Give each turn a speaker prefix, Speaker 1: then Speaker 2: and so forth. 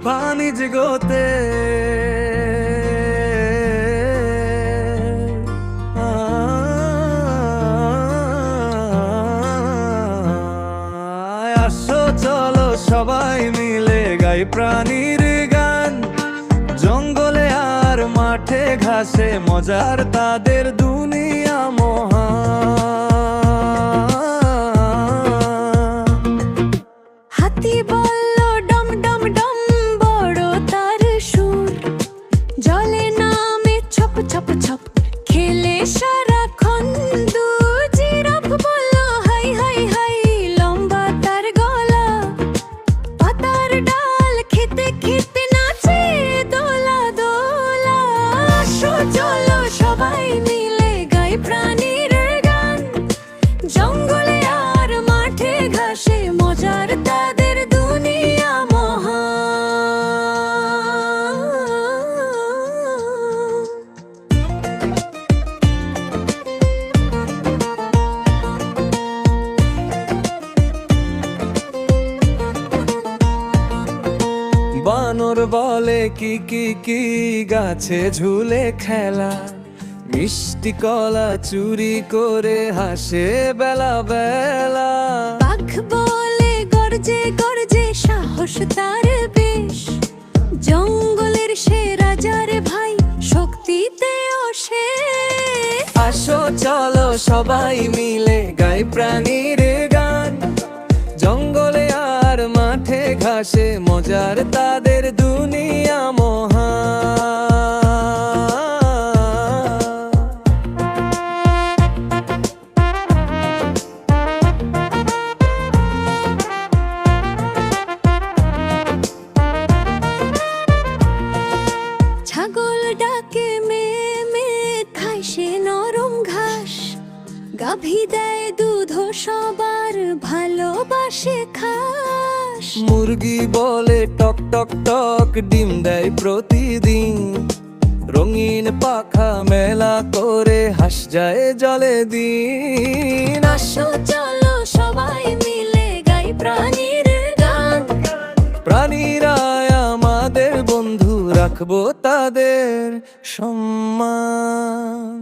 Speaker 1: বাণিজ্য জগতে আসো চলো সবাই মিলে গাই প্রাণীর গান। জঙ্গলে আর মাঠে ঘাসে মজার তাদের দুনিয়া মহান।
Speaker 2: হাতি বলল ডম ডম ডম, বড় তার সুর। জলে নামে ছপ ছপ ছপ, খেলে সারাক্ষণ। জিরাফ বলল হাই হাই হাই, লম্বা তার গলা। পাতার ডাল খেতে খেতে নাচে দোলা দোলা। আসো চলো সবাই মিলে গাই প্রাণীর গান। জঙ্গলে আর মাঠে ঘাসে মজার তাদের দুনিয়া মহান।
Speaker 1: বানর বলে কি কি কি, গাছে ঝুলে খেলা। মিষ্টি কলা চুরি করে হাসে বেলা বেলা।
Speaker 2: বাঘ বলে গর্জে গর্জে, সাহস তার বেশ। জঙ্গলের সে রাজার ভাই, শক্তিতে অশেষ।
Speaker 1: আসো চলো সবাই মিলে গাই প্রাণীর গান। জঙ্গলে আর মাঠে ঘাসে মজার তাদের দুনিয়া মহান।
Speaker 2: ছাগল ডাকে মে মে, খায় সে নরম ঘাস। গাভী দেয় দুধ, সবার ভালোবাসে খাস।
Speaker 1: মুরগি বলে টক টক টক, ডিম দেয় প্রতিদিন। রঙিন পাখা মেলা করে হাস যায় জলে দিন।
Speaker 2: আসো চলো সবাই মিলে গাই প্রাণীর গান।
Speaker 1: প্রাণীরা আমাদের বন্ধু, রাখবো তাদের সম্মান।